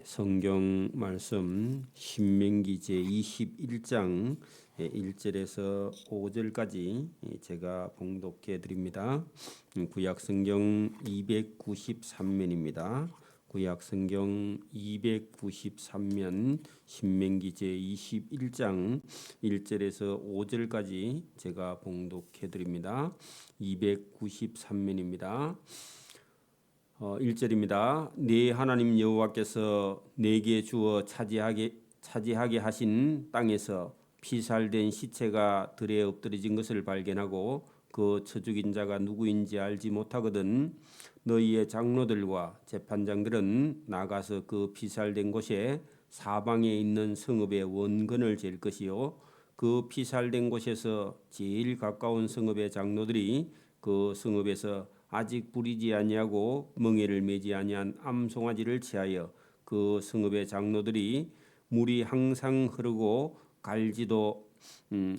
성경 말씀 신명기 제21장 1절에서 5절까지 제가 봉독해 드립니다. 구약 성경 293면입니다. 구약 성경 293면 신명기 제21장 1절에서 5절까지 제가 봉독해 드립니다. 293면입니다. 1절입니다. 네 하나님 여호와께서 내게 주어 차지하게 하신 땅에서 피살된 시체가 들에 엎드려진 것을 발견하고 그 쳐 죽인 자가 누구인지 알지 못하거든 너희의 장로들과 재판장들은 나가서 그 피살된 곳에 사방에 있는 성읍의 원근을 잴 것이요 그 피살된 곳에서 제일 가까운 성읍의 장로들이 그 성읍에서 아직 부리지 아니하고 멍에를 매지 아니한 암송아지를 취하여 그 성읍의 장로들이 물이 항상 흐르고 갈지도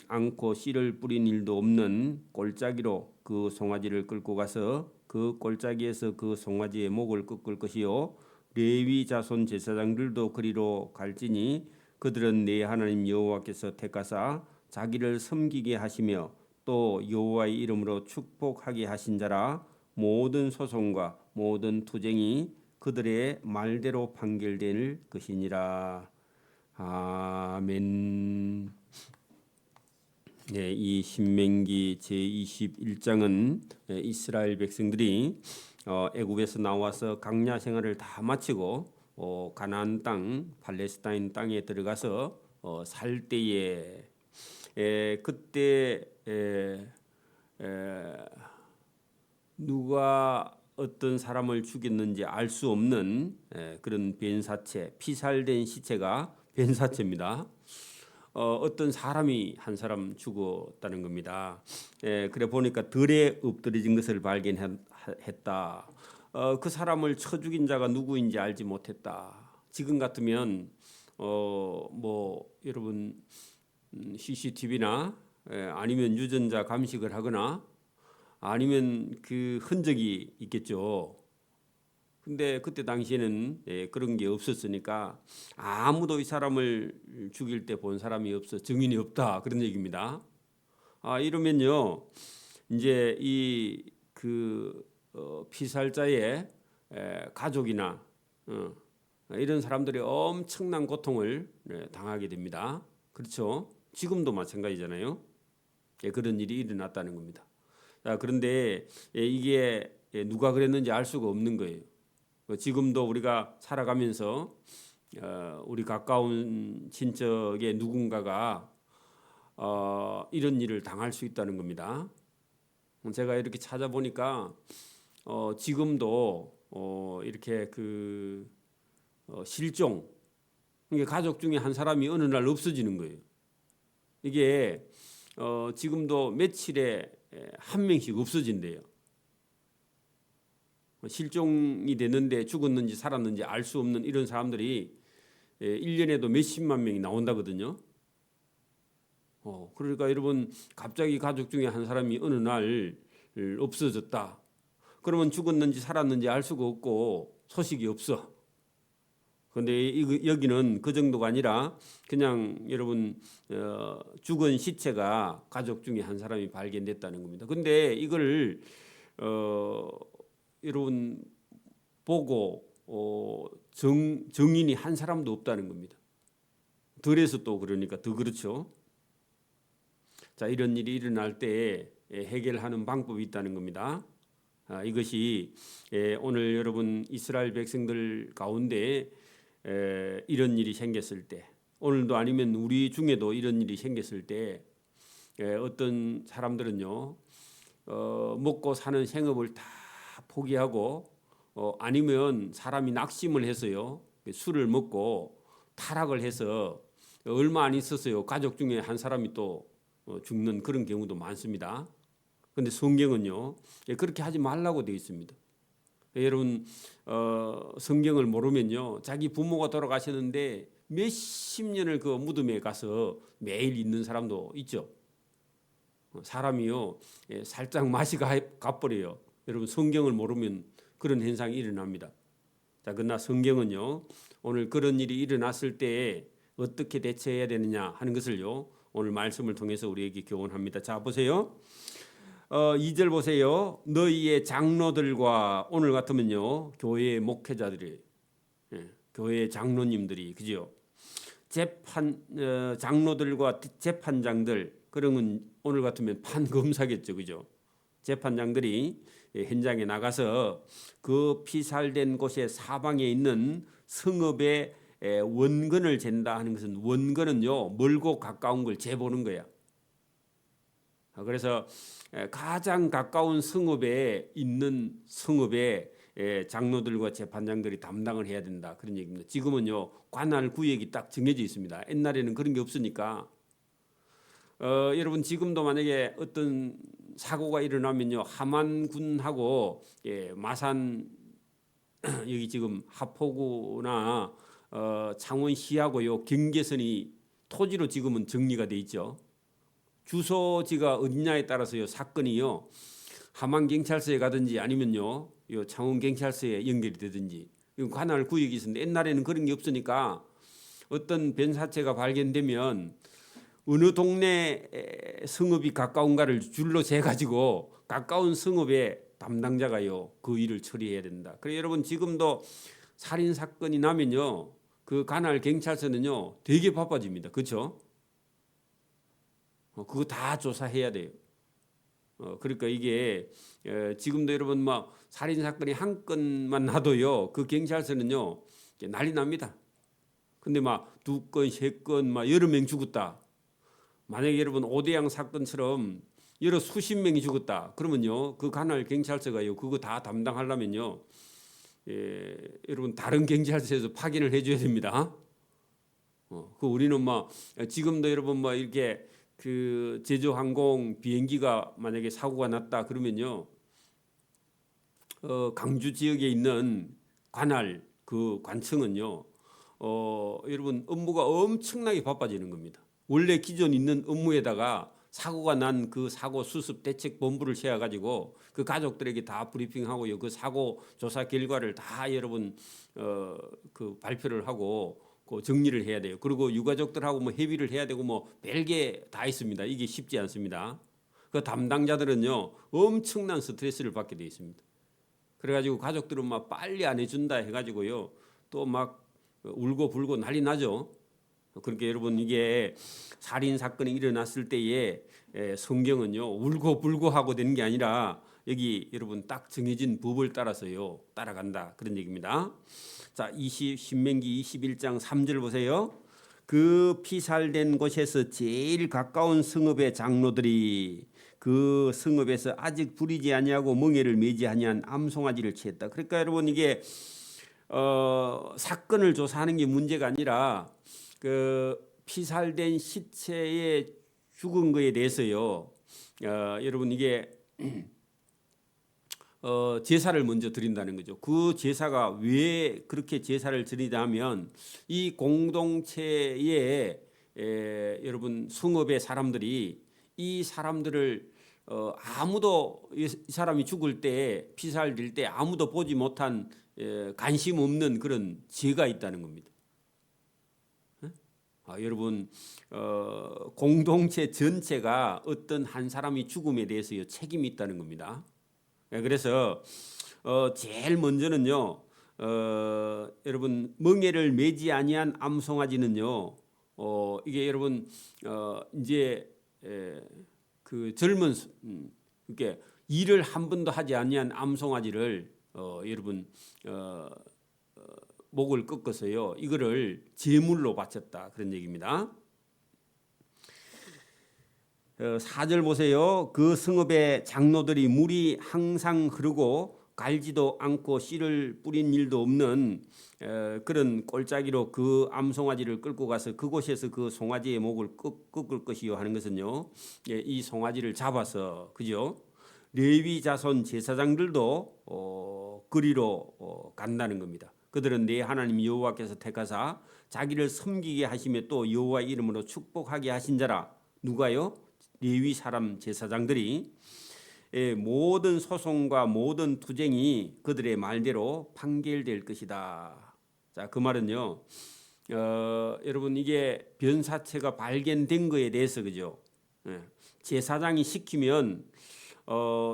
않고 씨를 뿌린 일도 없는 골짜기로 그 송아지를 끌고 가서 그 골짜기에서 그 송아지의 목을 꺾을 것이요 레위 자손 제사장들도 그리로 갈지니 그들은 네 하나님 여호와께서 택하사 자기를 섬기게 하시며 또 여호와의 이름으로 축복하게 하신 자라 모든 소송과 모든 투쟁이 그들의 말대로 판결될 것이니라. 아멘. 이 신명기 제21장은 이스라엘 백성들이 애굽에서 나와서 광야 생활을 다 마치고 가나안 땅 팔레스타인 땅에 들어가서 살 때에 그때 누가 어떤 사람을 죽였는지 알 수 없는 그런 변사체, 피살된 시체가 변사체입니다. 어떤 사람이 한 사람 죽었다는 겁니다. 그래 보니까 들에 엎드려진 것을 발견했다. 그 사람을 쳐 죽인 자가 누구인지 알지 못했다. 지금 같으면 여러분 CCTV나 아니면 유전자 감식을 하거나 아니면 그 흔적이 있겠죠. 근데 그때 당시에는 그런 게 없었으니까 아무도 이 사람을 죽일 때 본 사람이 없어 증인이 없다 그런 얘기입니다. 이러면요 이제 이 피살자의 가족이나 이런 사람들이 엄청난 고통을 당하게 됩니다. 그렇죠? 지금도 마찬가지잖아요. 그런 일이 일어났다는 겁니다. 그런데 이게 누가 그랬는지 알 수가 없는 거예요. 지금도 우리가 살아가면서 우리 가까운 친척의 누군가가 이런 일을 당할 수 있다는 겁니다. 제가 이렇게 찾아보니까 지금도 이렇게 실종, 이게 가족 중에 한 사람이 어느 날 없어지는 거예요. 이게 지금도 며칠에 한 명씩 없어진대요. 실종이 됐는데 죽었는지 살았는지 알 수 없는 이런 사람들이 1년에도 몇십만 명이 나온다거든요. 그러니까 여러분 갑자기 가족 중에 한 사람이 어느 날 없어졌다. 그러면 죽었는지 살았는지 알 수가 없고 소식이 없어. 그런데 여기는 그 정도가 아니라 그냥 여러분 죽은 시체가 가족 중에 한 사람이 발견됐다는 겁니다. 근데 이걸 여러분 보고 증인이 한 사람도 없다는 겁니다. 들에서 또 그러니까 더 그렇죠. 자, 이런 일이 일어날 때 해결하는 방법이 있다는 겁니다. 이것이 오늘 여러분 이스라엘 백성들 가운데 이런 일이 생겼을 때, 오늘도 아니면 우리 중에도 이런 일이 생겼을 때 어떤 사람들은요 먹고 사는 생업을 다 포기하고 아니면 사람이 낙심을 해서요 술을 먹고 타락을 해서 얼마 안 있었어요 가족 중에 한 사람이 또 죽는 그런 경우도 많습니다. 그런데 성경은요 그렇게 하지 말라고 되어 있습니다. 여러분 성경을 모르면요 자기 부모가 돌아가셨는데 몇십 년을 그 무덤에 가서 매일 있는 사람도 있죠. 사람이요 살짝 맛이 가버려요. 여러분 성경을 모르면 그런 현상이 일어납니다. 자, 그러나 성경은요, 오늘 그런 일이 일어났을 때에 어떻게 대처해야 되느냐 하는 것을요, 오늘 말씀을 통해서 우리에게 교훈합니다. 자, 보세요. 2절 보세요. 너희의 장로들과, 오늘 같으면요, 교회의 목회자들이, 교회의 장로님들이, 그죠? 장로들과 재판장들, 그러면 오늘 같으면 판검사겠죠, 그죠? 재판장들이 현장에 나가서 그 피살된 곳의 사방에 있는 성읍의 원근을 잰다 하는 것은, 원근은요, 멀고 가까운 걸 재보는 거야. 그래서 가장 가까운 성읍에 있는 성읍에 장로들과 재판장들이 담당을 해야 된다, 그런 얘기입니다. 지금은요, 관할 구역이 딱 정해져 있습니다. 옛날에는 그런 게 없으니까. 여러분, 지금도 만약에 어떤 사고가 일어나면요, 함안군하고 마산 여기 지금 하포구나 창원시하고요, 경계선이 토지로 지금은 정리가 돼 있죠. 주소지가 어디냐에 따라서요, 사건이요, 함안경찰서에 가든지 아니면요, 요 창원경찰서에 연결이 되든지, 관할 구역이 있었는데, 옛날에는 그런 게 없으니까 어떤 변사체가 발견되면 어느 동네 성읍이 가까운가를 줄로 재가지고 가까운 성읍의 담당자가요, 그 일을 처리해야 된다. 그래서 여러분, 지금도 살인 사건이 나면요, 그 관할 경찰서는요, 되게 바빠집니다. 그렇죠? 그거 다 조사해야 돼요. 그러니까 이게 지금도 여러분 막 살인 사건이 한 건만 나도요, 그 경찰서는요, 난리 납니다. 근데 막 2건, 3건, 막 여러 명 죽었다. 만약에 여러분 오대양 사건처럼 여러 수십 명이 죽었다, 그러면요, 그 관할 경찰서가요, 그거 다 담당하려면요, 여러분 다른 경찰서에서 파견을 해줘야 됩니다. 그 우리는 막 지금도 여러분 막 이렇게 그 제주항공 비행기가 만약에 사고가 났다 그러면요, 강주 지역에 있는 관할 그 관청은요, 여러분 업무가 엄청나게 바빠지는 겁니다. 원래 기존 있는 업무에다가 사고가 난 그 사고 수습 대책 본부를 세워 가지고 그 가족들에게 다 브리핑하고요, 그 사고 조사 결과를 다 여러분 그 발표를 하고 그 정리를 해야 돼요. 그리고 유가족들하고 뭐 협의를 해야 되고 뭐 별게 다 있습니다. 이게 쉽지 않습니다. 그 담당자들은요, 엄청난 스트레스를 받게 돼 있습니다. 그래가지고 가족들은 막 빨리 안 해준다 해가지고요, 또 막 울고 불고 난리 나죠. 그러니까 여러분, 이게 살인 사건이 일어났을 때에 성경은요, 울고 불고 하고 되는 게 아니라 여기 여러분 딱 정해진 법을 따라서요, 따라간다, 그런 얘기입니다. 자, 신명기 21장 3절 보세요. 그 피살된 곳에서 제일 가까운 성읍의 장로들이 그 성읍에서 아직 부리지 아니하고 멍에를 매지 아니한 암송아지를 취했다. 그러니까 여러분, 이게 사건을 조사하는 게 문제가 아니라 그 피살된 시체의 죽은 거에 대해서요, 여러분 이게 제사를 먼저 드린다는 거죠. 그 제사가 왜 그렇게 제사를 드리냐면, 이 공동체의 여러분 성읍의 사람들이 이 사람들을 아무도, 이 사람이 죽을 때, 피살될 때 아무도 보지 못한 관심 없는 그런 죄가 있다는 겁니다. 여러분, 공동체 전체가 어떤 한 사람이 죽음에 대해서 책임이 있다는 겁니다. 그래서 제일 먼저는요, 여러분 멍에를 매지 아니한 암송아지는요, 이게 여러분 이제 그 젊은 이렇게 일을 한 번도 하지 아니한 암송아지를 여러분 목을 꺾어서요, 이거를 제물로 바쳤다, 그런 얘기입니다. 4절 보세요. 그 성읍의 장로들이 물이 항상 흐르고 갈지도 않고 씨를 뿌린 일도 없는 그런 꼴짜기로 그 암송아지를 끌고 가서 그곳에서 그 송아지의 목을 꺾을 것이요 하는 것은요, 이 송아지를 잡아서, 그죠, 레위 자손 제사장들도 그리로 간다는 겁니다. 그들은 내 하나님 여호와께서 택하사 자기를 섬기게 하시며 또 여호와 이름으로 축복하게 하신 자라. 누가요? 레위 사람 제사장들이. 모든 소송과 모든 투쟁이 그들의 말대로 판결될 것이다. 자, 그 말은요. 여러분 이게 변사체가 발견된 거에 대해서 그죠? 제사장이 시키면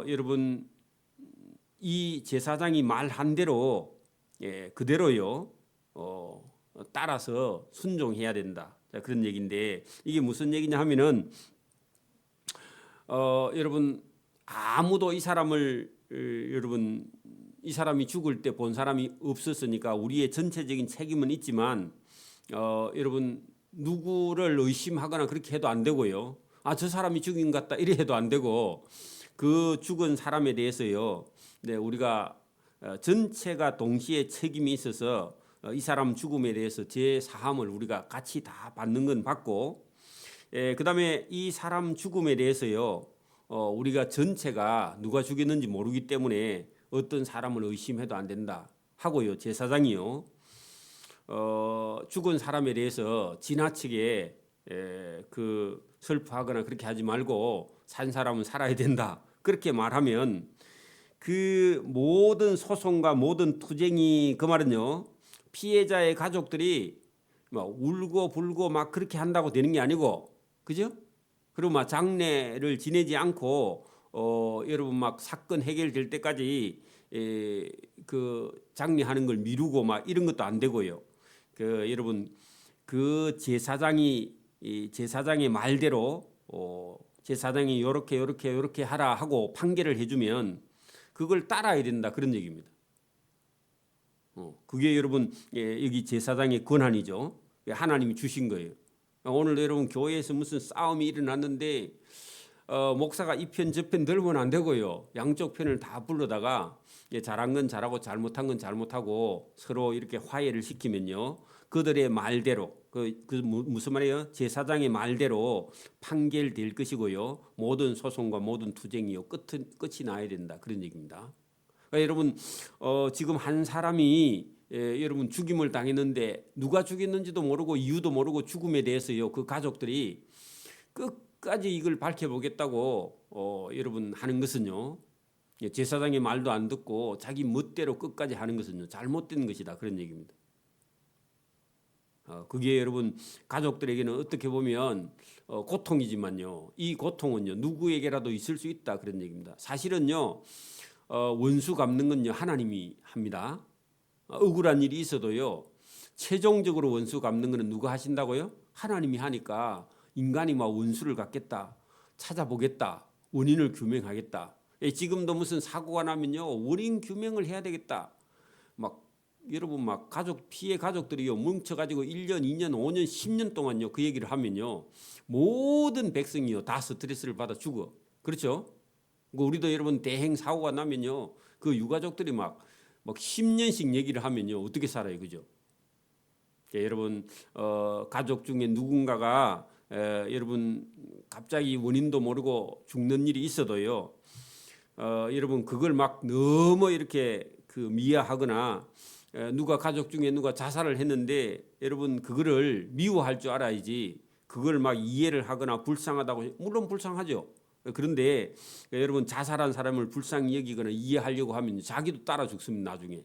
여러분 이 제사장이 말한 대로 그대로요. 따라서 순종해야 된다. 자, 그런 얘기인데 이게 무슨 얘기냐 하면은 여러분 아무도 이 사람을 여러분 이 사람이 죽을 때 본 사람이 없었으니까 우리의 전체적인 책임은 있지만 여러분 누구를 의심하거나 그렇게 해도 안 되고요. 아, 저 사람이 죽인 것 같다 이래 해도 안 되고 그 죽은 사람에 대해서요. 네, 우리가 전체가 동시에 책임이 있어서 이 사람 죽음에 대해서 제 사함을 우리가 같이 다 받는 건 받고 그다음에 이 사람 죽음에 대해서요. 우리가 전체가 누가 죽였는지 모르기 때문에 어떤 사람을 의심해도 안 된다 하고요. 제사장이요. 죽은 사람에 대해서 지나치게 그 슬퍼하거나 그렇게 하지 말고 산 사람은 살아야 된다. 그렇게 말하면 그 모든 소송과 모든 투쟁이 그 말은요. 피해자의 가족들이 막 울고 불고 막 그렇게 한다고 되는 게 아니고 그죠? 그리고 막 장례를 지내지 않고 여러분 막 사건 해결될 때까지 그 장례하는 걸 미루고 막 이런 것도 안 되고요. 그 여러분 그 제사장의 말대로 제사장이 요렇게 하라 하고 판결을 해주면 그걸 따라야 된다 그런 얘기입니다. 그게 여러분 여기 제사장의 권한이죠. 하나님이 주신 거예요. 오늘 여러분 교회에서 무슨 싸움이 일어났는데 목사가 이 편 저 편 들면 안 되고요. 양쪽 편을 다 불러다가 잘한 건 잘하고 잘못한 건 잘못하고 서로 이렇게 화해를 시키면요. 그들의 말대로 무슨 말이에요? 제사장의 말대로 판결될 것이고요. 모든 소송과 모든 투쟁이요. 끝이 나야 된다. 그런 얘기입니다. 그러니까 여러분 지금 한 사람이 여러분 죽임을 당했는데 누가 죽였는지도 모르고 이유도 모르고 죽음에 대해서요. 그 가족들이 끝까지 이걸 밝혀보겠다고 여러분 하는 것은요. 제사장의 말도 안 듣고 자기 멋대로 끝까지 하는 것은요. 잘못된 것이다. 그런 얘기입니다. 그게 여러분 가족들에게는 어떻게 보면 고통이지만요. 이 고통은요. 누구에게라도 있을 수 있다. 그런 얘기입니다. 사실은요. 원수 갚는 건요. 하나님이 합니다. 억울한 일이 있어도요. 최종적으로 원수 갚는 것은 누가 하신다고요? 하나님이 하니까 인간이 막 원수를 갚겠다. 찾아보겠다. 원인을 규명하겠다. 지금도 무슨 사고가 나면요. 원인 규명을 해야 되겠다. 막 여러분 막 피해 가족들이요. 뭉쳐가지고 1년, 2년, 5년, 10년 동안요. 그 얘기를 하면요. 모든 백성이요. 다 스트레스를 받아 죽어. 그렇죠? 우리도 여러분 대행 사고가 나면요. 그 유가족들이 막 10년씩 얘기를 하면요. 어떻게 살아요. 그죠? 여러분 가족 중에 누군가가 여러분 갑자기 원인도 모르고 죽는 일이 있어도요. 여러분 그걸 막 너무 이렇게 그 미화하거나 누가 가족 중에 누가 자살을 했는데 여러분 그거를 미워할 줄 알아야지 그걸 막 이해를 하거나 불쌍하다고 물론 불쌍하죠. 그런데 여러분 자살한 사람을 불쌍히 여기거나 이해하려고 하면 자기도 따라 죽습니다. 나중에.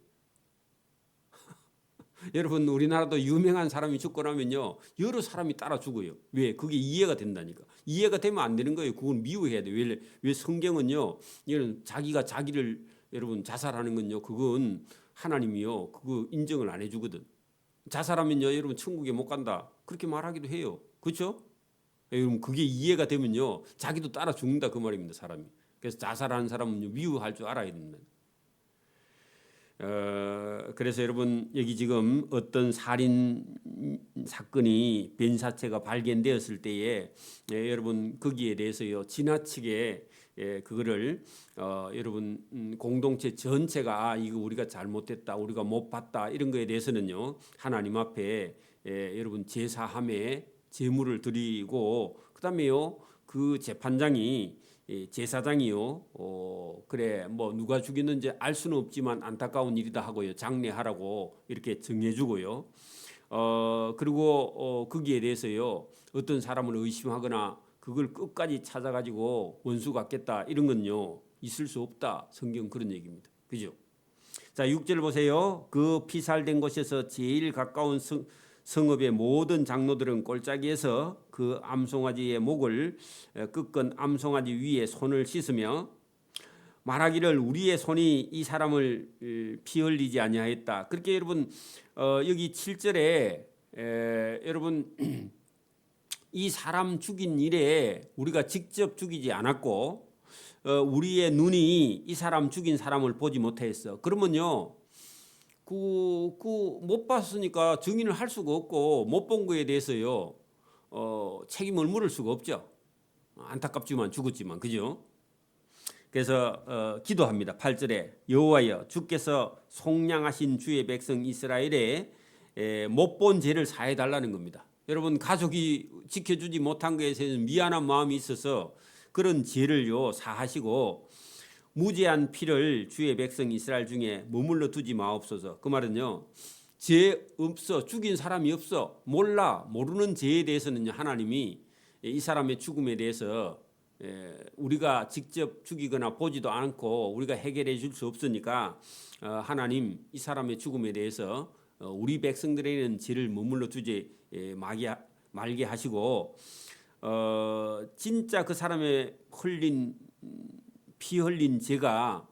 여러분 우리나라도 유명한 사람이 죽고 나면요. 여러 사람이 따라 죽어요. 왜? 그게 이해가 된다니까. 이해가 되면 안 되는 거예요. 그건 미워해야 돼요. 왜 성경은요. 이런 자기가 자기를 여러분 자살하는 건요. 그건 하나님이요. 그거 인정을 안 해주거든. 자살하면요. 여러분 천국에 못 간다. 그렇게 말하기도 해요. 그렇죠? 여러분 그게 이해가 되면요. 자기도 따라 죽는다 그 말입니다. 사람이. 그래서 자살하는 사람은 미워할 줄 알아야 됩니다. 그래서 여러분 여기 지금 어떤 살인 사건이 변사체가 발견되었을 때에 여러분 거기에 대해서요 지나치게 그거를 여러분 공동체 전체가 이거 우리가 잘못했다 우리가 못 봤다 이런 거에 대해서는요 하나님 앞에 여러분 제사함에 제물을 드리고 그다음에요 그 재판장이 제사장이요. 그래 뭐 누가 죽였는지 알 수는 없지만 안타까운 일이다 하고요. 장례하라고 이렇게 정해주고요. 그리고 거기에 대해서요. 어떤 사람을 의심하거나 그걸 끝까지 찾아가지고 원수 같겠다 이런 건요. 있을 수 없다. 성경 그런 얘기입니다. 그죠? 자, 6절 보세요. 그 피살된 곳에서 제일 가까운 성읍의 모든 장로들은 골짜기에서 그 암송아지의 목을 꺾은 암송아지 위에 손을 씻으며 말하기를 우리의 손이 이 사람을 피 흘리지 아니하였다. 그렇게 여러분 여기 7절에 여러분 이 사람 죽인 일에 우리가 직접 죽이지 않았고 우리의 눈이 이 사람 죽인 사람을 보지 못했어. 그러면요, 못 봤으니까 증인을 할 수가 없고 못 본 거에 대해서요 책임을 물을 수가 없죠. 안타깝지만 죽었지만 그죠? 그래서 기도합니다. 8절에 여호와여 주께서 속량하신 주의 백성 이스라엘에 못 본 죄를 사해 달라는 겁니다. 여러분 가족이 지켜주지 못한 것에 대해서 미안한 마음이 있어서 그런 죄를요 사하시고 무죄한 피를 주의 백성 이스라엘 중에 머물러 두지 마옵소서. 그 말은요 죄 없어 죽인 사람이 없어 모르는 죄에 대해서는 하나님이 이 사람의 죽음에 대해서 우리가 직접 죽이거나 보지도 않고 우리가 해결해 줄 수 없으니까 하나님 이 사람의 죽음에 대해서 우리 백성들에게는 죄를 머물러 두지 말게 하시고 진짜 그 사람의 피 흘린 죄가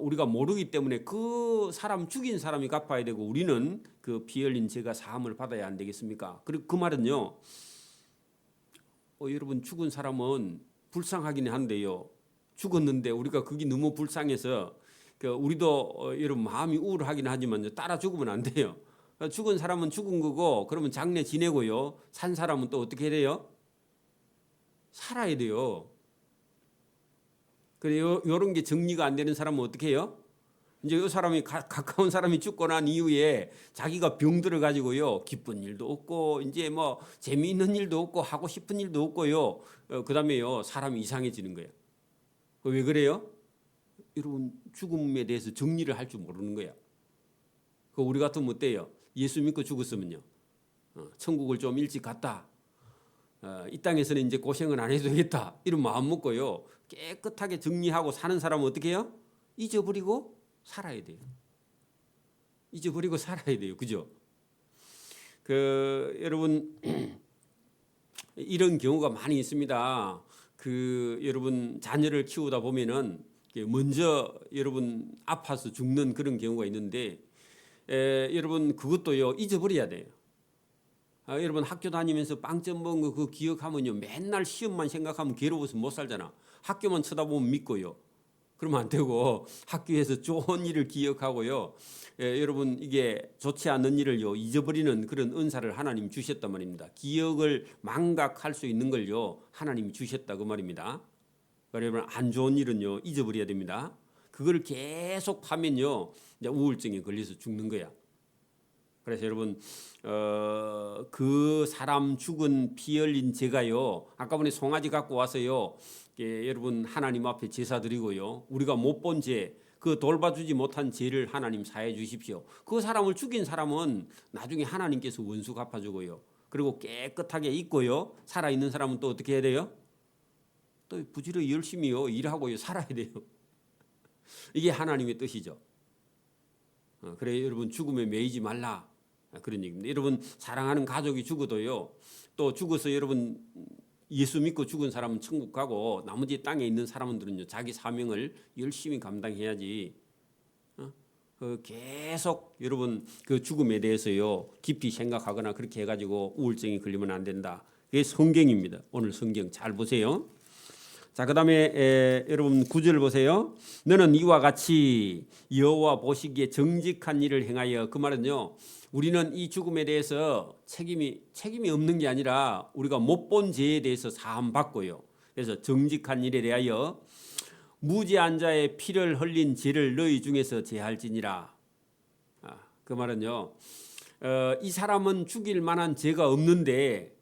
우리가 모르기 때문에 그 사람 죽인 사람이 갚아야 되고 우리는 그 피 흘린 죄가 사함을 받아야 안 되겠습니까? 그리고 그 말은요 여러분 죽은 사람은 불쌍하긴 한데요 죽었는데 우리가 그게 너무 불쌍해서 우리도 여러분 마음이 우울하긴 하지만 따라 죽으면 안 돼요. 죽은 사람은 죽은 거고 그러면 장례 지내고요 산 사람은 또 어떻게 해야 돼요? 살아야 돼요. 그래요. 이런 게 정리가 안 되는 사람은 어떻게 해요? 이제 이 사람이 가까운 사람이 죽고 난 이후에 자기가 병들어 가지고요 기쁜 일도 없고 이제 뭐 재미있는 일도 없고 하고 싶은 일도 없고요. 그다음에요 사람이 이상해지는 거예요. 왜 그래요? 여러분 죽음에 대해서 정리를 할 줄 모르는 거야. 우리 같으면 어때요? 예수 믿고 죽었으면요 천국을 좀 일찍 갔다. 이 땅에서는 이제 고생은 안 해도 되겠다. 이런 마음 먹고요 깨끗하게 정리하고 사는 사람은 어떻게 해요? 잊어버리고 살아야 돼요. 잊어버리고 살아야 돼요. 그죠? 여러분 이런 경우가 많이 있습니다. 여러분 자녀를 키우다 보면은 먼저 여러분 아파서 죽는 그런 경우가 있는데 여러분 그것도요 잊어버려야 돼요. 여러분 학교 다니면서 빵점 먹은 거 그거 기억하면요 맨날 시험만 생각하면 괴로워서 못 살잖아. 학교만 쳐다보면 믿고요. 그러면 안 되고 학교에서 좋은 일을 기억하고요. 여러분 이게 좋지 않는 일을요 잊어버리는 그런 은사를 하나님 주셨단 말입니다. 기억을 망각할 수 있는 걸요 하나님이 주셨다 그 말입니다. 그러니까 여러분 안 좋은 일은요 잊어버려야 됩니다. 그걸 계속 하면요 이제 우울증에 걸려서 죽는 거야. 그래서 여러분 그 사람 죽은 피 흘린 죄가요 아까 전에 송아지 갖고 와서요 여러분 하나님 앞에 제사 드리고요 우리가 못 본 죄 그 돌봐주지 못한 죄를 하나님 사해 주십시오. 그 사람을 죽인 사람은 나중에 하나님께서 원수 갚아주고요 그리고 깨끗하게 있고요 살아있는 사람은 또 어떻게 해야 돼요? 또 부지런히 열심히요 일하고요 살아야 돼요. 이게 하나님의 뜻이죠. 그래 여러분 죽음에 매이지 말라 그런 얘기입니다. 여러분 사랑하는 가족이 죽어도요 또 죽어서 여러분 예수 믿고 죽은 사람은 천국 가고 나머지 땅에 있는 사람들은요 자기 사명을 열심히 감당해야지. 계속 여러분 그 죽음에 대해서요 깊이 생각하거나 그렇게 해가지고 우울증이 걸리면 안 된다. 그게 성경입니다. 오늘 성경 잘 보세요. 자, 그다음에 여러분 9절 보세요. 너는 이와 같이 여호와 보시기에 정직한 일을 행하여 그 말은요. 우리는 이 죽음에 대해서 책임이 없는 게 아니라 우리가 못 본 죄에 대해서 사함 받고요. 그래서 정직한 일에 대하여 무죄한 자의 피를 흘린 죄를 너희 중에서 제할지니라. 그 말은요. 이 사람은 죽일 만한 죄가 없는데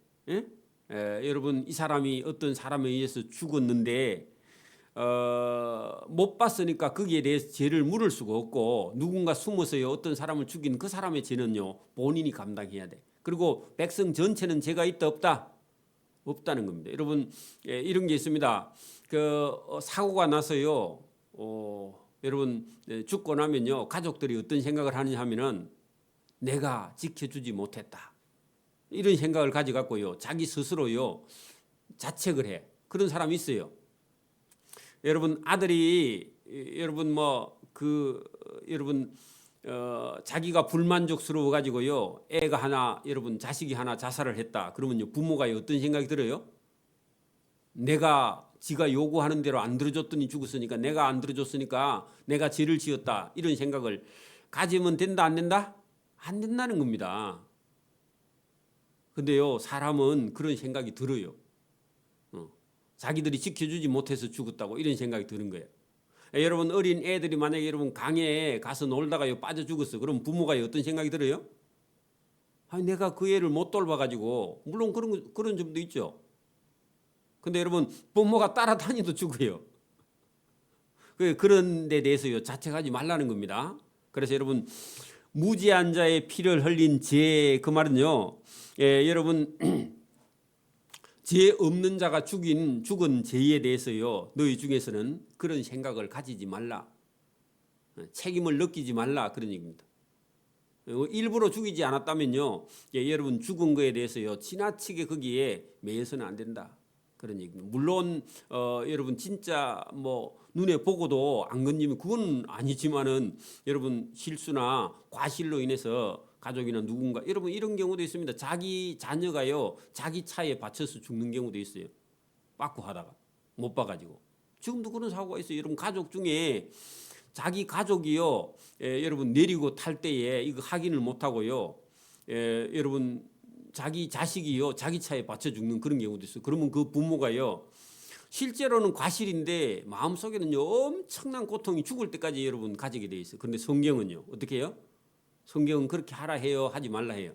여러분 이 사람이 어떤 사람에 의해서 죽었는데 못 봤으니까 거기에 대해서 죄를 물을 수가 없고 누군가 숨어서요 어떤 사람을 죽인 그 사람의 죄는요 본인이 감당해야 돼. 그리고 백성 전체는 죄가 있다 없다? 없다는 겁니다. 여러분 이런 게 있습니다. 사고가 나서요. 여러분 죽고 나면요 가족들이 어떤 생각을 하느냐 하면은 내가 지켜주지 못했다 이런 생각을 가져갖고요 자기 스스로요 자책을 해. 그런 사람이 있어요. 여러분 아들이 여러분 여러분 자기가 불만족스러워 가지고요 애가 하나 여러분 자식이 하나 자살을 했다. 그러면요 부모가 어떤 생각이 들어요? 지가 요구하는 대로 안 들어줬더니 죽었으니까 내가 안 들어줬으니까 내가 죄를 지었다 이런 생각을 가지면 된다 안 된다? 안 된다는 겁니다. 근데요 사람은 그런 생각이 들어요. 자기들이 지켜주지 못해서 죽었다고 이런 생각이 드는 거예요. 여러분 어린 애들이 만약에 여러분 강에 가서 놀다가 빠져 죽었어. 그럼 부모가 어떤 생각이 들어요? 아니, 내가 그 애를 못 돌봐가지고 물론 그런 점도 있죠. 근데 여러분 부모가 따라다니도 죽어요. 그런 데 대해서요 자책하지 말라는 겁니다. 그래서 여러분 무지한 자의 피를 흘린 죄 그 말은요 여러분 죄 없는 자가 죽은 죄에 대해서요 너희 중에서는 그런 생각을 가지지 말라. 책임을 느끼지 말라 그런 얘기입니다. 일부러 죽이지 않았다면요 여러분 죽은 거에 대해서요 지나치게 거기에 매여서는 안 된다. 그런 얘기입니다. 물론 여러분 진짜 눈에 보고도 안 건지면 그건 아니지만은 여러분 실수나 과실로 인해서 가족이나 누군가 여러분 이런 경우도 있습니다. 자기 자녀가요 자기 차에 받쳐서 죽는 경우도 있어요. 빠꾸 하다가 못 봐가지고 지금도 그런 사고가 있어요. 여러분 가족 중에 자기 가족이요 여러분 내리고 탈 때에 이거 확인을 못 하고요 여러분 자기 자식이요 자기 차에 받쳐 죽는 그런 경우도 있어요. 그러면 그 부모가요 실제로는 과실인데 마음속에는 엄청난 고통이 죽을 때까지 여러분 가지게 돼 있어요. 그런데 성경은요 어떻게 해요? 성경은 그렇게 하라 해요 하지 말라 해요?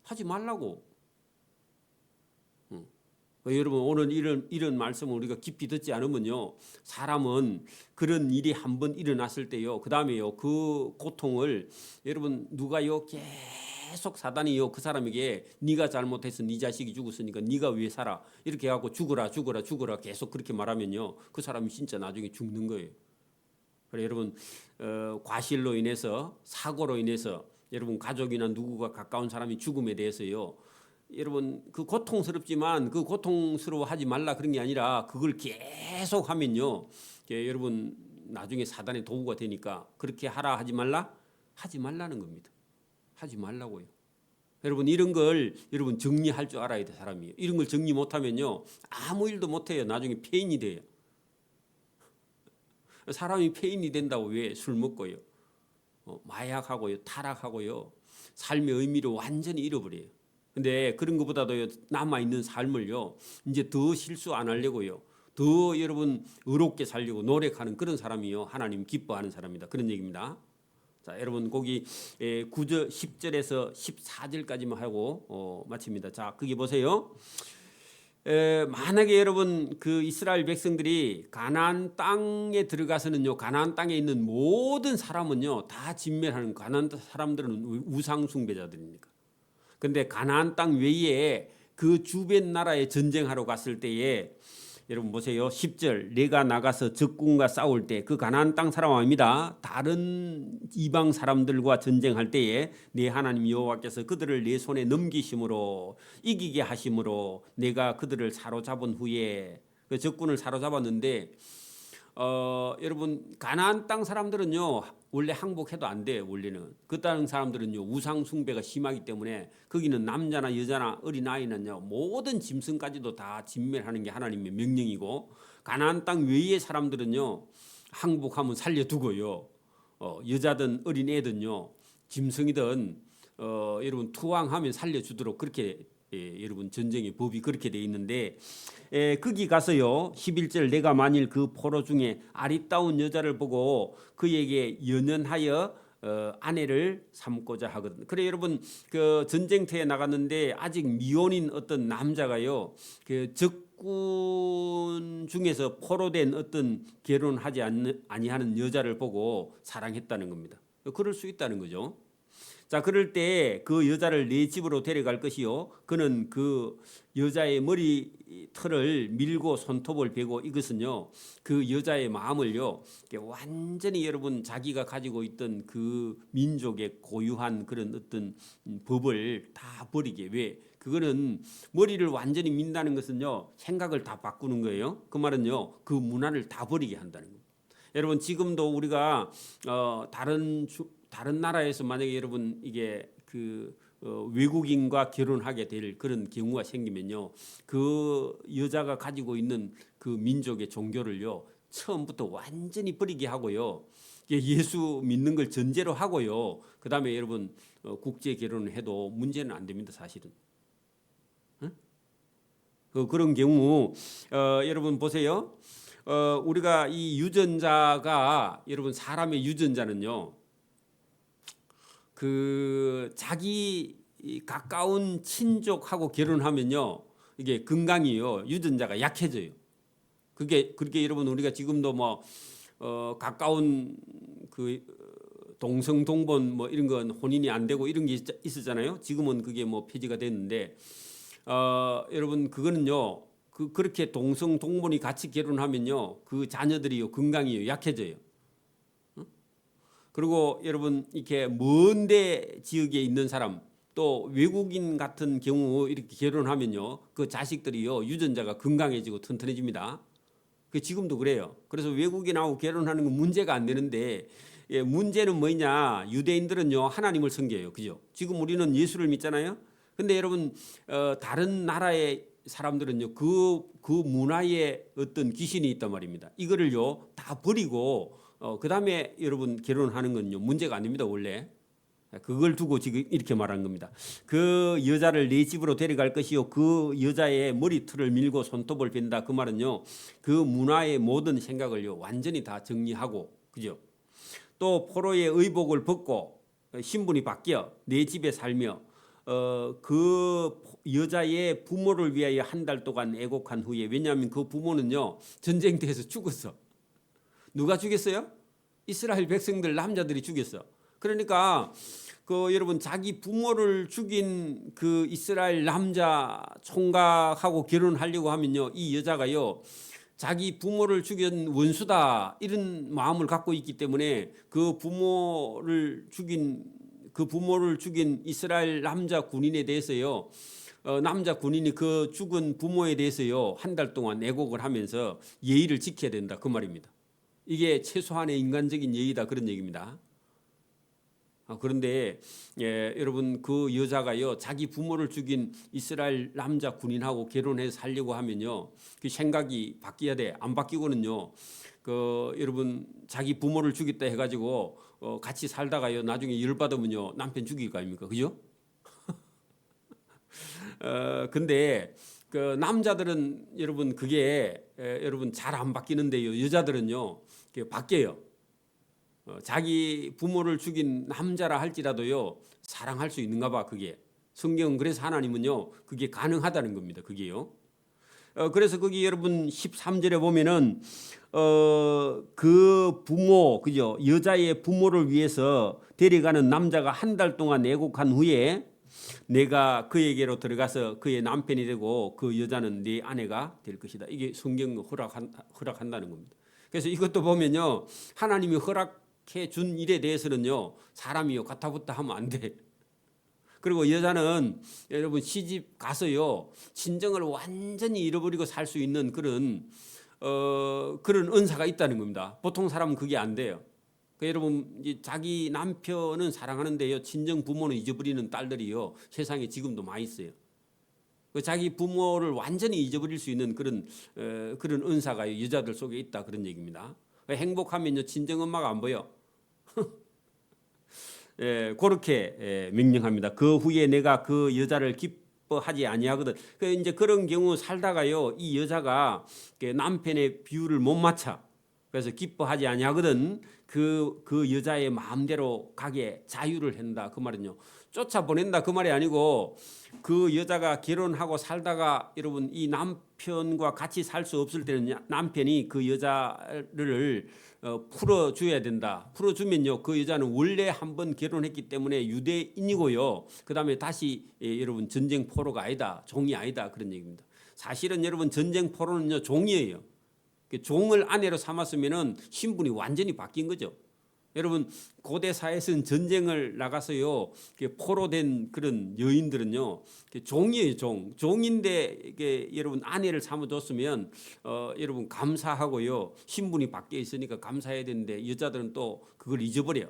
하지 말라고. 여러분 오늘 이런 말씀을 우리가 깊이 듣지 않으면요 사람은 그런 일이 한번 일어났을 때요 그 다음에요 그 고통을 여러분 누가요 계속 사단이요 그 사람에게 네가 잘못해서 네 자식이 죽었으니까 네가 왜 살아 이렇게 해갖고 죽어라 계속 그렇게 말하면요 그 사람이 진짜 나중에 죽는 거예요. 그래 여러분 과실로 인해서 사고로 인해서 여러분 가족이나 누구가 가까운 사람이 죽음에 대해서요 여러분 그 고통스럽지만 그 고통스러워하지 말라 그런 게 아니라 그걸 계속 하면요 여러분 나중에 사단의 도구가 되니까 그렇게 하라 하지 말라? 하지 말라는 겁니다. 하지 말라고요. 여러분 이런 걸 여러분 정리할 줄 알아야 돼 사람이. 이런 걸 정리 못하면요 아무 일도 못해요. 나중에 폐인이 돼요. 사람이 폐인이 된다고 왜 술 먹고요 마약하고요 타락하고요 삶의 의미를 완전히 잃어버려요. 근데 그런 것보다도 남아있는 삶을요 이제 더 실수 안 하려고요 더 여러분 의롭게 살려고 노력하는 그런 사람이요 하나님 기뻐하는 사람이다 그런 얘기입니다. 자 여러분 거기 9절 10절에서 14절까지만 하고 마칩니다. 자 거기 보세요. 만약에 여러분 그 이스라엘 백성들이 가나안 땅에 들어가서는요 가나안 땅에 있는 모든 사람은요 다 진멸하는 가나안 사람들은 우상 숭배자들입니까? 근데 가나안 땅 외에 그 주변 나라에 전쟁하러 갔을 때에 여러분 보세요. 10절 내가 나가서 적군과 싸울 때 그 가나안 땅 사람 아닙니다. 다른 이방 사람들과 전쟁할 때에 네 하나님 여호와께서 그들을 내 손에 넘기심으로 이기게 하심으로 내가 그들을 사로잡은 후에 그 적군을 사로잡았는데 여러분 가나안 땅 사람들은요 원래 항복해도 안 돼요. 원래는 그 땅 사람들은요 우상 숭배가 심하기 때문에 거기는 남자나 여자나 어린아이는요 모든 짐승까지도 다 진멸하는 게 하나님의 명령이고 가나안 땅 외의 사람들은요 항복하면 살려두고요 여자든 어린애든요 짐승이든 여러분 투항하면 살려주도록 그렇게 여러분 전쟁의 법이 그렇게 돼 있는데 거기 가서요 11절 내가 만일 그 포로 중에 아리따운 여자를 보고 그에게 연연하여 아내를 삼고자 하거든. 그래 여러분 그 전쟁터에 나갔는데 아직 미혼인 어떤 남자가요 그 적군 중에서 포로된 어떤 결혼하지 아니하는 여자를 보고 사랑했다는 겁니다. 그럴 수 있다는 거죠. 자, 그럴 때 그 여자를 내 집으로 데려갈 것이요. 그는 그 여자의 머리 털을 밀고 손톱을 베고, 이것은요, 그 여자의 마음을요, 완전히 여러분 자기가 가지고 있던 그 민족의 고유한 그런 어떤 법을 다 버리게. 왜? 그거는 머리를 완전히 민다는 것은요, 생각을 다 바꾸는 거예요. 그 말은요, 그 문화를 다 버리게 한다는 거예요. 여러분 지금도 우리가 다른 나라에서 만약에 여러분 이게 외국인과 결혼하게 될 그런 경우가 생기면요, 그 여자가 가지고 있는 그 민족의 종교를요 처음부터 완전히 버리게 하고요, 예수 믿는 걸 전제로 하고요, 그 다음에 여러분 국제 결혼을 해도 문제는 안 됩니다, 사실은. 그런 경우 여러분 보세요. 우리가 이 유전자가, 여러분 사람의 유전자는요, 그 자기 가까운 친족하고 결혼하면요, 이게 건강이요, 유전자가 약해져요. 그렇게 여러분 우리가 지금도 뭐 가까운 그 동성 동본 뭐 이런 건 혼인이 안 되고 이런 게 있었잖아요. 지금은 그게 뭐 폐지가 됐는데, 여러분 그거는요, 그렇게 동성 동본이 같이 결혼하면요, 그 자녀들이요 건강이요 약해져요. 그리고 여러분 이렇게 먼데 지역에 있는 사람, 또 외국인 같은 경우 이렇게 결혼하면요, 그 자식들이요 유전자가 건강해지고 튼튼해집니다. 그 지금도 그래요. 그래서 외국인하고 결혼하는 건 문제가 안 되는데, 문제는 뭐냐? 유대인들은요 하나님을 섬겨요, 그죠? 지금 우리는 예수를 믿잖아요. 근데 여러분 다른 나라의 사람들은요 그 문화에 어떤 귀신이 있단 말입니다. 이거를요 다 버리고 그 다음에 여러분 결혼하는 건요 문제가 아닙니다, 원래. 그걸 두고 지금 이렇게 말한 겁니다. 그 여자를 내 집으로 데려갈 것이요, 그 여자의 머리털을 밀고 손톱을 벤다. 그 말은요, 그 문화의 모든 생각을요 완전히 다 정리하고, 그죠? 또 포로의 의복을 벗고 신분이 바뀌어 내 집에 살며 그 여자의 부모를 위하여 한 달 동안 애곡한 후에, 왜냐하면 그 부모는요 전쟁터에서 죽었어. 누가 죽였어요? 이스라엘 백성들 남자들이 죽였어. 그러니까 그 여러분 자기 부모를 죽인 그 이스라엘 남자 총각하고 결혼하려고 하면요, 이 여자가요 자기 부모를 죽인 원수다 이런 마음을 갖고 있기 때문에 그 부모를 죽인 이스라엘 남자 군인에 대해서요, 남자 군인이 그 죽은 부모에 대해서요 한 달 동안 애곡을 하면서 예의를 지켜야 된다, 그 말입니다. 이게 최소한의 인간적인 예의다, 그런 얘기입니다. 그런데 여러분 그 여자가요 자기 부모를 죽인 이스라엘 남자 군인하고 결혼해서 살려고 하면요, 그 생각이 바뀌어야 돼. 안 바뀌고는요, 여러분 자기 부모를 죽였다 해가지고 같이 살다가요 나중에 열 받으면요 남편 죽일 거 아닙니까, 그죠? 근데 그 남자들은 여러분 그게 여러분 잘 안 바뀌는데요, 여자들은요 바뀌어요. 자기 부모를 죽인 남자라 할지라도요 사랑할 수 있는가 봐. 그게 성경은, 그래서 하나님은요 그게 가능하다는 겁니다, 그게요. 그래서 거기 여러분 13절에 보면은 그 부모, 그죠, 여자의 부모를 위해서 데려가는 남자가 한 달 동안 애곡한 후에 내가 그에게로 들어가서 그의 남편이 되고 그 여자는 네 아내가 될 것이다. 이게 성경 허락한다는 겁니다. 그래서 이것도 보면요, 하나님이 허락해 준 일에 대해서는요 사람이요 가타부타 하면 안 돼. 그리고 여자는 여러분 시집 가서요 친정을 완전히 잃어버리고 살 수 있는 그런 은사가 있다는 겁니다. 보통 사람은 그게 안 돼요. 여러분 자기 남편은 사랑하는데요 친정 부모는 잊어버리는 딸들이요 세상에 지금도 많이 있어요. 자기 부모를 완전히 잊어버릴 수 있는 그런 은사가 여자들 속에 있다, 그런 얘기입니다. 행복하면요 친정 엄마가 안 보여. 그렇게 명령합니다. 그 후에 내가 그 여자를 기뻐하지 아니하거든. 이제 그런 경우 살다가요 이 여자가 남편의 비율을 못 맞춰. 그래서 기뻐하지 아니하거든. 그 여자의 마음대로 가게 자유를 한다. 그 말은요 쫓아보낸다 그 말이 아니고 그 여자가 결혼하고 살다가 여러분 이 남편과 같이 살 수 없을 때는 남편이 그 여자를 풀어줘야 된다. 풀어주면요 그 여자는 원래 한번 결혼했기 때문에 유대인이고요. 그 다음에 다시 여러분 전쟁 포로가 아니다. 종이 아니다. 그런 얘기입니다. 사실은 여러분 전쟁 포로는요 종이에요. 종을 아내로 삼았으면은 신분이 완전히 바뀐 거죠. 여러분 고대 사회에서는 전쟁을 나가서요 포로된 그런 여인들은요 종이에요. 종인데 이게 여러분 아내를 삼아줬으면 여러분 감사하고요 신분이 바뀌어 있으니까 감사해야 되는데 여자들은 또 그걸 잊어버려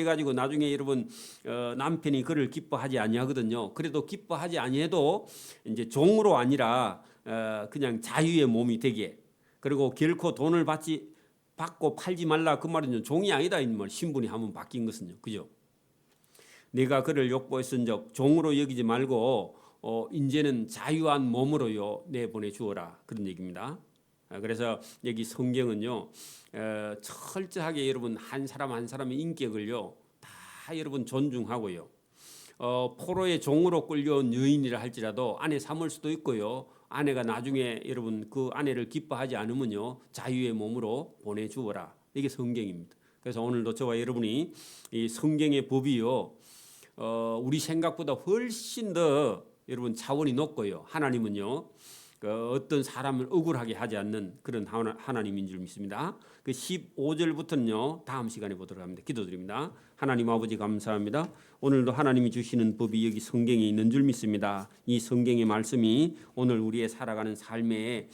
가지고 나중에 여러분 남편이 그를 기뻐하지 아니하거든요. 그래도 기뻐하지 아니해도 이제 종으로 아니라 그냥 자유의 몸이 되게, 그리고 결코 돈을 받고 팔지 말라 그 말은 종이 아니다 이 말. 신분이 한번 바뀐 것은요, 그죠? 내가 그를 욕보했은적 종으로 여기지 말고 이제는 자유한 몸으로요 내보내 주어라 그런 얘기입니다. 그래서 여기 성경은요 철저하게 여러분 한 사람 한 사람의 인격을요 다 여러분 존중하고요. 포로의 종으로 끌려온 여인이라 할지라도 아내 삼을 수도 있고요. 아내가 나중에 여러분 그 아내를 기뻐하지 않으면요 자유의 몸으로 보내주어라. 이게 성경입니다. 그래서 오늘도 저와 여러분이 이 성경의 법이요 우리 생각보다 훨씬 더 여러분 차원이 높고요. 하나님은요 어떤 사람을 억울하게 하지 않는 그런 하나님인 줄 믿습니다. 그 15절부터는요 다음 시간에 보도록 합니다. 기도드립니다. 하나님 아버지 감사합니다. 오늘도 하나님이 주시는 법이 여기 성경에 있는 줄 믿습니다. 이 성경의 말씀이 오늘 우리의 살아가는 삶의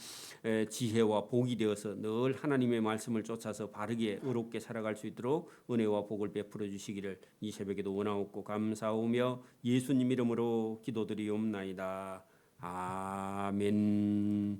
지혜와 복이 되어서 늘 하나님의 말씀을 쫓아서 바르게 의롭게 살아갈 수 있도록 은혜와 복을 베풀어 주시기를 이 새벽에도 원하옵고 감사하며 예수님 이름으로 기도드리옵나이다. 아멘.